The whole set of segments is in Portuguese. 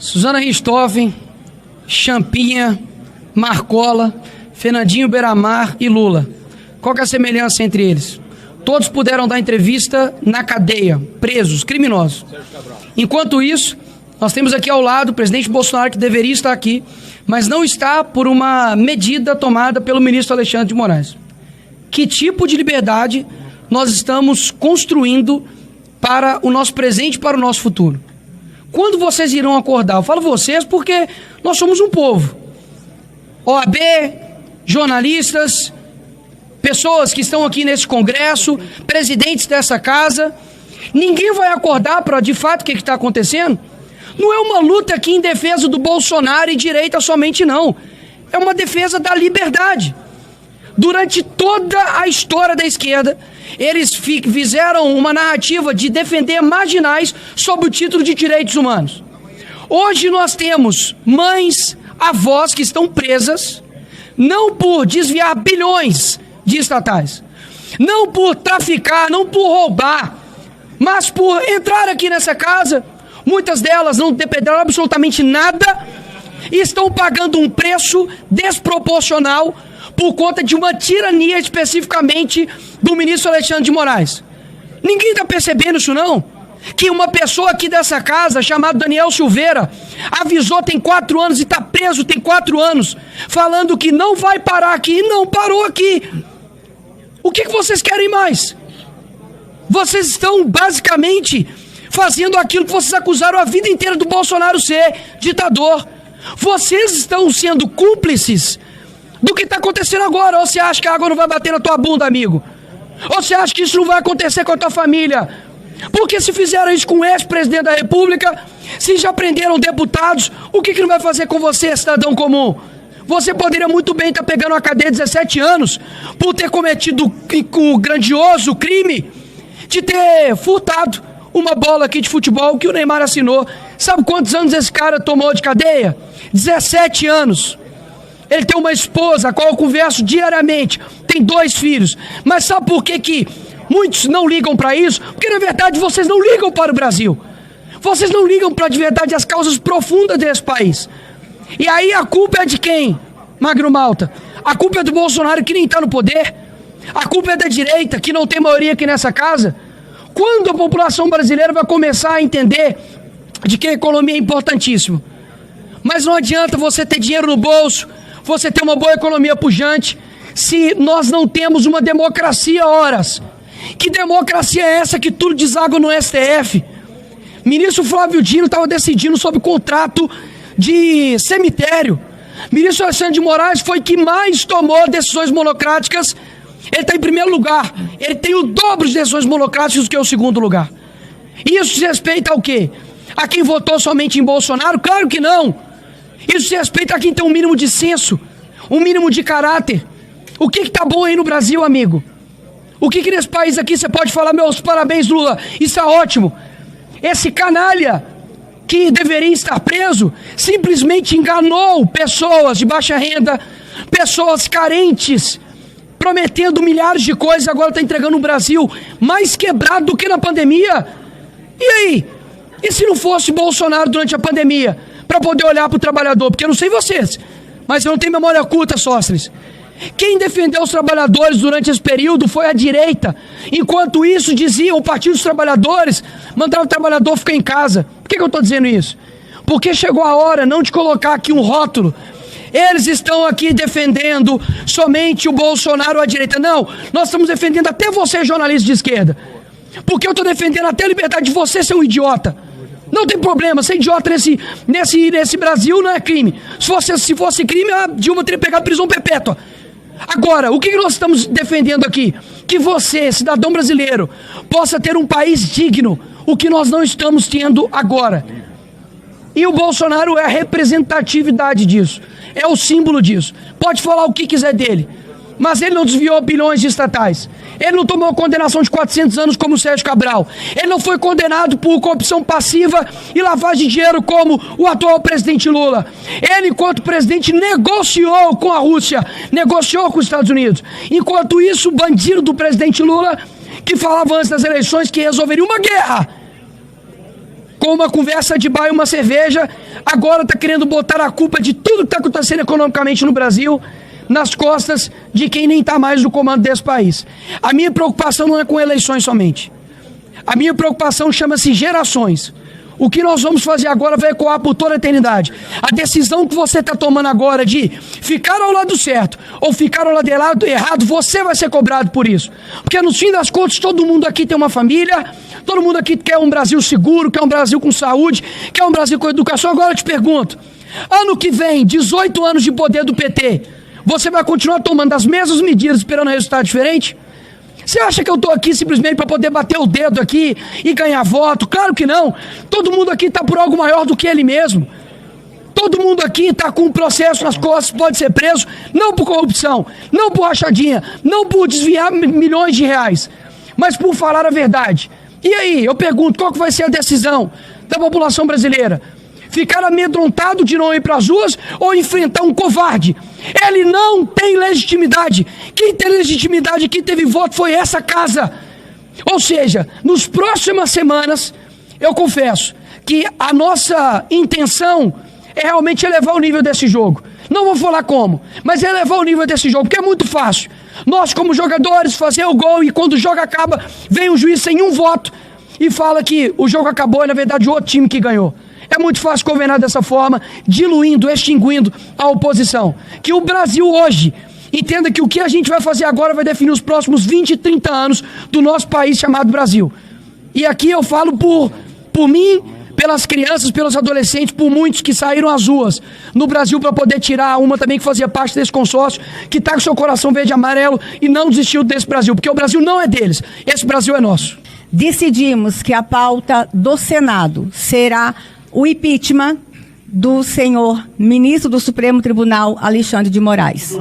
Suzana Richthofen, Champinha, Marcola, Fernandinho Beiramar e Lula. Qual que é a semelhança entre eles? Todos puderam dar entrevista na cadeia, presos, criminosos. Enquanto isso, nós temos aqui ao lado o presidente Bolsonaro, que deveria estar aqui, mas não está por uma medida tomada pelo ministro Alexandre de Moraes. Que tipo de liberdade nós estamos construindo para o nosso presente e para o nosso futuro? Quando vocês irão acordar? Eu falo vocês porque nós somos um povo. OAB, jornalistas, pessoas que estão aqui nesse congresso, presidentes dessa casa. Ninguém vai acordar para, de fato, o que está acontecendo? Não é uma luta aqui em defesa do Bolsonaro e direita somente, não. É uma defesa da liberdade. Durante toda a história da esquerda, eles fizeram uma narrativa de defender marginais sob o título de direitos humanos. Hoje nós temos mães, avós que estão presas, não por desviar bilhões de estatais, não por traficar, não por roubar, mas por entrar aqui nessa casa. Muitas delas não dependeram absolutamente nada e estão pagando um preço desproporcional por conta de uma tirania especificamente do ministro Alexandre de Moraes. Ninguém está percebendo isso, não? Que uma pessoa aqui dessa casa, chamada Daniel Silveira, avisou tem 4 anos e está preso tem 4 anos, falando que não vai parar aqui e não parou aqui. O que vocês querem mais? Vocês estão basicamente fazendo aquilo que vocês acusaram a vida inteira do Bolsonaro ser ditador. Vocês estão sendo cúmplices do que está acontecendo agora. Ou você acha que a água não vai bater na tua bunda, amigo? Ou você acha que isso não vai acontecer com a tua família? Porque se fizeram isso com o ex-presidente da República, se já prenderam deputados, o que não vai fazer com você, cidadão comum? Você poderia muito bem estar pegando uma cadeia de 17 anos por ter cometido o grandioso crime de ter furtado uma bola aqui de futebol que o Neymar assinou. Sabe quantos anos esse cara tomou de cadeia? 17 anos. Ele tem uma esposa, a qual eu converso diariamente, tem 2 filhos. Mas sabe por que muitos não ligam para isso? Porque na verdade vocês não ligam para o Brasil. Vocês não ligam para de verdade as causas profundas desse país. E aí a culpa é de quem, Magno Malta? A culpa é do Bolsonaro, que nem está no poder. A culpa é da direita, que não tem maioria aqui nessa casa. Quando a população brasileira vai começar a entender de que a economia é importantíssima? Mas não adianta você ter dinheiro no bolso, você ter uma boa economia pujante, se nós não temos uma democracia, horas. Que democracia é essa que tudo deságua no STF? Ministro Flávio Dino estava decidindo sobre o contrato de cemitério. Ministro Alexandre de Moraes foi que mais tomou decisões monocráticas. Ele está em primeiro lugar. Ele tem o dobro de decisões monocráticas do que o segundo lugar. Isso se respeita ao quê? A quem votou somente em Bolsonaro? Claro que não. Isso se respeita a quem tem um mínimo de senso, um mínimo de caráter. O que está bom aí no Brasil, amigo? O que nesse país aqui você pode falar, meus parabéns, Lula, isso é ótimo. Esse canalha que deveria estar preso simplesmente enganou pessoas de baixa renda, pessoas carentes, prometendo milhares de coisas, agora está entregando um Brasil mais quebrado do que na pandemia. E aí? E se não fosse Bolsonaro durante a pandemia, para poder olhar para o trabalhador? Porque eu não sei vocês, mas eu não tenho memória curta, Sóstenes. Quem defendeu os trabalhadores durante esse período foi a direita. Enquanto isso, dizia o Partido dos Trabalhadores, mandava o trabalhador ficar em casa. Por que eu estou dizendo isso? Porque chegou a hora não de colocar aqui um rótulo. Eles estão aqui defendendo somente o Bolsonaro ou a direita. Não, nós estamos defendendo até você, jornalista de esquerda. Porque eu estou defendendo até a liberdade de você ser um idiota. Não tem problema, ser idiota nesse Brasil não é crime. Se fosse crime, a Dilma teria pegado prisão perpétua. Agora, o que nós estamos defendendo aqui? Que você, cidadão brasileiro, possa ter um país digno, o que nós não estamos tendo agora. E o Bolsonaro é a representatividade disso, é o símbolo disso. Pode falar o que quiser dele, mas ele não desviou bilhões de estatais. Ele não tomou condenação de 400 anos como o Sérgio Cabral. Ele não foi condenado por corrupção passiva e lavagem de dinheiro como o atual presidente Lula. Ele, enquanto presidente, negociou com a Rússia, negociou com os Estados Unidos. Enquanto isso, o bandido do presidente Lula, que falava antes das eleições que resolveria uma guerra com uma conversa de bar e uma cerveja, agora está querendo botar a culpa de tudo que está acontecendo economicamente no Brasil nas costas de quem nem está mais no comando desse país. A minha preocupação não é com eleições somente. A minha preocupação chama-se gerações. O que nós vamos fazer agora vai ecoar por toda a eternidade. A decisão que você está tomando agora de ficar ao lado certo ou ficar ao lado errado, você vai ser cobrado por isso. Porque no fim das contas, todo mundo aqui tem uma família, todo mundo aqui quer um Brasil seguro, quer um Brasil com saúde, quer um Brasil com educação. Agora eu te pergunto, ano que vem, 18 anos de poder do PT, você vai continuar tomando as mesmas medidas esperando resultado diferente? Você acha que eu estou aqui simplesmente para poder bater o dedo aqui e ganhar voto? Claro que não. Todo mundo aqui está por algo maior do que ele mesmo. Todo mundo aqui está com um processo nas costas, pode ser preso, não por corrupção, não por rachadinha, não por desviar milhões de reais, mas por falar a verdade. E aí, eu pergunto, qual que vai ser a decisão da população brasileira? Ficar amedrontado de não ir para as ruas ou enfrentar um covarde? Ele não tem legitimidade. Quem tem legitimidade, quem teve voto foi essa casa. Ou seja, nas próximas semanas, eu confesso que a nossa intenção é realmente elevar o nível desse jogo. Não vou falar como, mas é elevar o nível desse jogo, porque é muito fácil. Nós, como jogadores, fazer o gol e quando o jogo acaba, vem o juiz sem um voto e fala que o jogo acabou e, na verdade, o outro time que ganhou. É muito fácil governar dessa forma, diluindo, extinguindo a oposição. Que o Brasil hoje entenda que o que a gente vai fazer agora vai definir os próximos 20, 30 anos do nosso país chamado Brasil. E aqui eu falo por mim, pelas crianças, pelos adolescentes, por muitos que saíram às ruas no Brasil para poder tirar uma também que fazia parte desse consórcio, que está com seu coração verde e amarelo e não desistiu desse Brasil, porque o Brasil não é deles, esse Brasil é nosso. Decidimos que a pauta do Senado será o impeachment do senhor ministro do Supremo Tribunal, Alexandre de Moraes.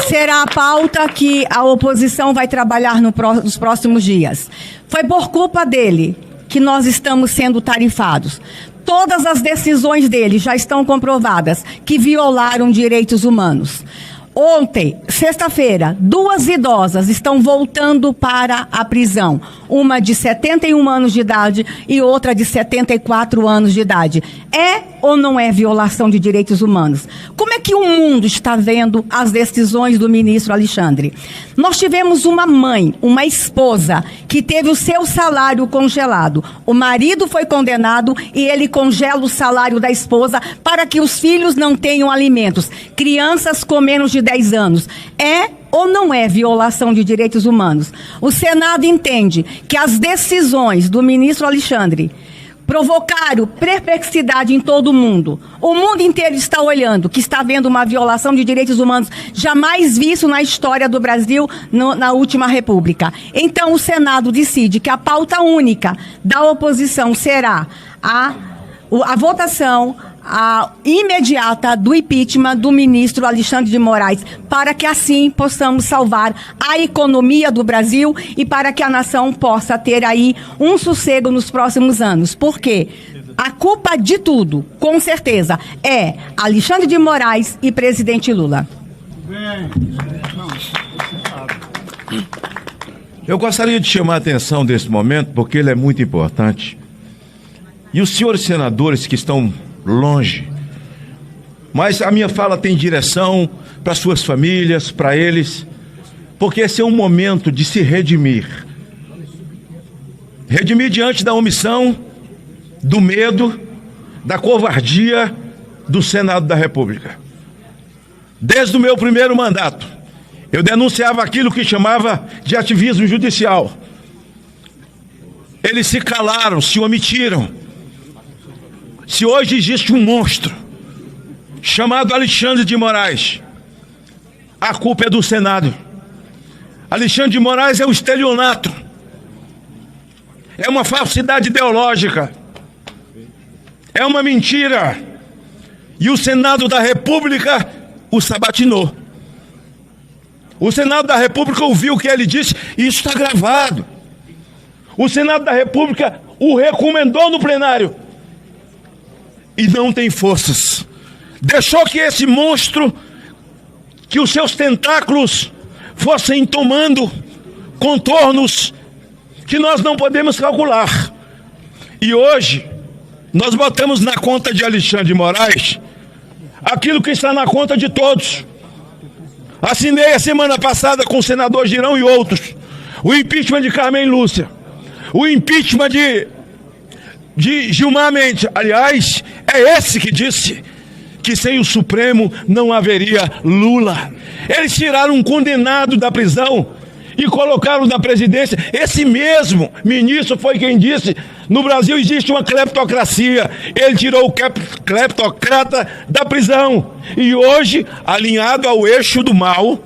Será a pauta que a oposição vai trabalhar nos próximos dias. Foi por culpa dele que nós estamos sendo tarifados. Todas as decisões dele já estão comprovadas que violaram direitos humanos. Ontem, sexta-feira, 2 idosas estão voltando para a prisão. Uma de 71 anos de idade e outra de 74 anos de idade. É ou não é violação de direitos humanos? Como é que o mundo está vendo as decisões do ministro Alexandre? Nós tivemos uma mãe, uma esposa, que teve o seu salário congelado. O marido foi condenado e ele congela o salário da esposa para que os filhos não tenham alimentos. Crianças com menos de 10 anos. É ou não é violação de direitos humanos? O Senado entende que as decisões do ministro Alexandre provocaram perplexidade em todo o mundo. O mundo inteiro está olhando, que está havendo uma violação de direitos humanos jamais visto na história do Brasil na última república. Então o Senado decide que a pauta única da oposição será a votação imediata do impeachment do ministro Alexandre de Moraes, para que assim possamos salvar a economia do Brasil e para que a nação possa ter aí um sossego nos próximos anos. Por quê? A culpa de tudo, com certeza, é Alexandre de Moraes e presidente Lula. Eu gostaria de chamar a atenção desse momento, porque ele é muito importante. E os senhores senadores que estão longe, mas a minha fala tem direção para suas famílias, para eles, porque esse é um momento de se redimir. Redimir diante da omissão, do medo, da covardia do Senado da República. Desde o meu primeiro mandato, eu denunciava aquilo que chamava de ativismo judicial. Eles se calaram, se omitiram. Se hoje existe um monstro chamado Alexandre de Moraes, a culpa é do Senado. Alexandre de Moraes é um estelionato, é uma falsidade ideológica, é uma mentira, e o Senado da República o sabatinou. O Senado da República ouviu o que ele disse, e isso está gravado. O Senado da República o recomendou no plenário e não tem forças. Deixou que esse monstro, que os seus tentáculos fossem tomando contornos que nós não podemos calcular. E hoje, nós botamos na conta de Alexandre de Moraes aquilo que está na conta de todos. Assinei a semana passada com o senador Girão e outros o impeachment de Carmen Lúcia, o impeachment de Gilmar Mendes. Aliás, é esse que disse que sem o Supremo não haveria Lula. Eles tiraram um condenado da prisão e colocaram na presidência. Esse mesmo ministro foi quem disse: no Brasil existe uma cleptocracia. Ele tirou o cleptocrata da prisão. E hoje, alinhado ao eixo do mal,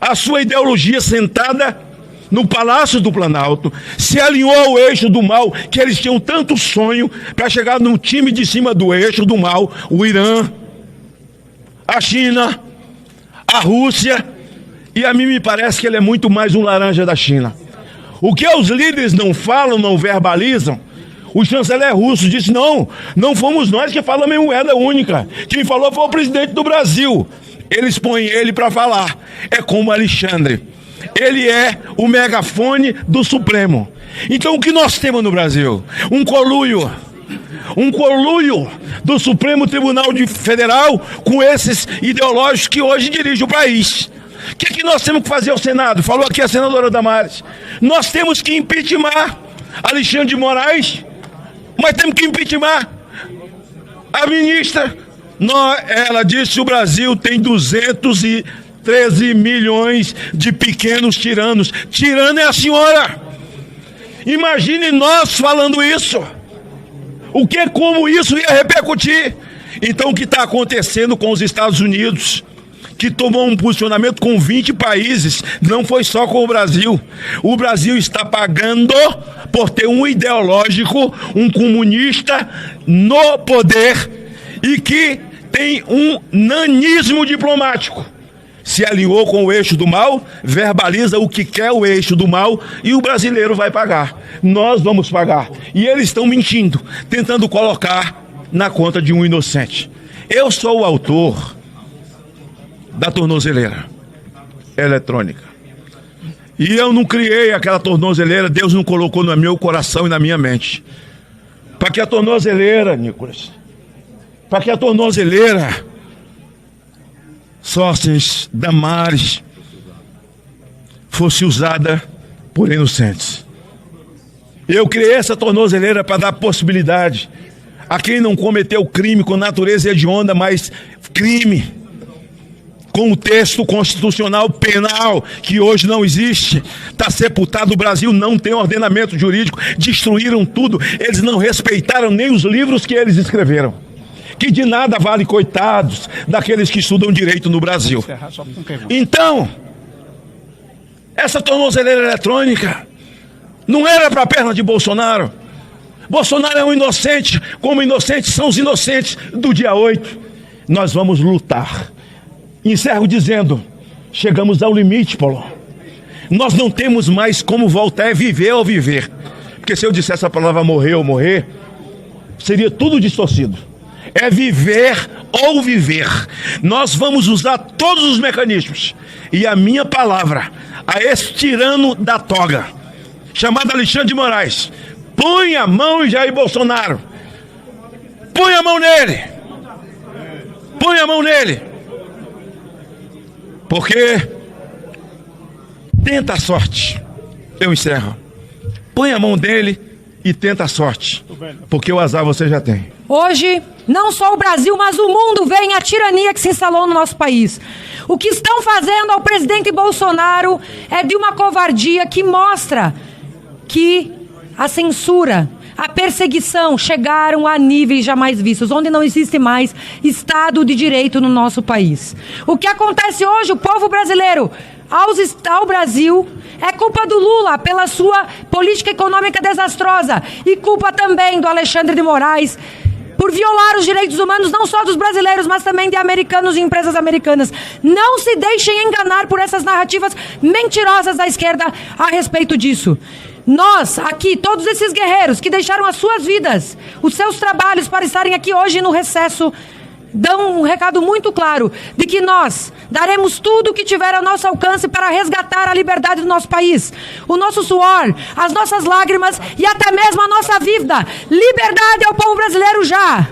a sua ideologia sentada no Palácio do Planalto, se alinhou ao eixo do mal, que eles tinham tanto sonho para chegar no time de cima do eixo do mal: o Irã, a China, a Rússia. E a mim me parece que ele é muito mais um laranja da China. O que os líderes não falam, não verbalizam, o chanceler russo disse: não fomos nós que falamos em moeda única. Quem falou foi o presidente do Brasil. Eles põem ele para falar. É como Alexandre. Ele é o megafone do Supremo. Então o que nós temos no Brasil? Um conluio do Supremo Tribunal Federal com esses ideológicos que hoje dirigem o país. O que nós temos que fazer ao Senado? Falou aqui a senadora Damares. Nós temos que impeachment Alexandre de Moraes, mas temos que impeachment a ministra. Ela disse que o Brasil tem 213 milhões de pequenos tiranos. Tirano é a senhora. Imagine nós falando isso. Como isso ia repercutir? Então, o que está acontecendo com os Estados Unidos, que tomou um posicionamento com 20 países, não foi só com o Brasil. O Brasil está pagando por ter um ideológico, um comunista no poder e que tem um nanismo diplomático. Se alinhou com o eixo do mal, verbaliza o que quer o eixo do mal e o brasileiro vai pagar. Nós vamos pagar. E eles estão mentindo, tentando colocar na conta de um inocente. Eu sou o autor da tornozeleira eletrônica. E eu não criei aquela tornozeleira, Deus não colocou no meu coração e na minha mente. Para que a tornozeleira, Nicolas, para que a tornozeleira, Sóstenes, Damares, fosse usada por inocentes. Eu criei essa tornozeleira para dar possibilidade a quem não cometeu crime com natureza hedionda, mas crime com o texto constitucional penal, que hoje não existe, está sepultado. O Brasil não tem ordenamento jurídico, destruíram tudo, eles não respeitaram nem os livros que eles escreveram, que de nada vale, coitados daqueles que estudam direito no Brasil. Então, essa tornozeleira eletrônica não era para a perna de Bolsonaro. Bolsonaro é um inocente, como inocentes são os inocentes do dia 8. Nós vamos lutar. Encerro dizendo: chegamos ao limite, Paulo. Nós não temos mais como voltar, é viver ou viver. Porque se eu dissesse a palavra morrer ou morrer, seria tudo distorcido. É viver ou viver. Nós vamos usar todos os mecanismos. E a minha palavra a esse tirano da toga, chamado Alexandre de Moraes: põe a mão em Jair Bolsonaro. Põe a mão nele. Põe a mão nele. Porque tenta a sorte. Eu encerro. Põe a mão dele e tenta a sorte. Porque o azar você já tem. Hoje, não só o Brasil, mas o mundo vê a tirania que se instalou no nosso país. O que estão fazendo ao presidente Bolsonaro é de uma covardia que mostra que a censura, a perseguição chegaram a níveis jamais vistos, onde não existe mais Estado de Direito no nosso país. O que acontece hoje, o povo brasileiro, ao Brasil, é culpa do Lula pela sua política econômica desastrosa e culpa também do Alexandre de Moraes por violar os direitos humanos, não só dos brasileiros, mas também de americanos e empresas americanas. Não se deixem enganar por essas narrativas mentirosas da esquerda a respeito disso. Nós, aqui, todos esses guerreiros que deixaram as suas vidas, os seus trabalhos para estarem aqui hoje no recesso dão um recado muito claro de que nós daremos tudo o que tiver ao nosso alcance para resgatar a liberdade do nosso país. O nosso suor, as nossas lágrimas e até mesmo a nossa vida. Liberdade ao povo brasileiro já!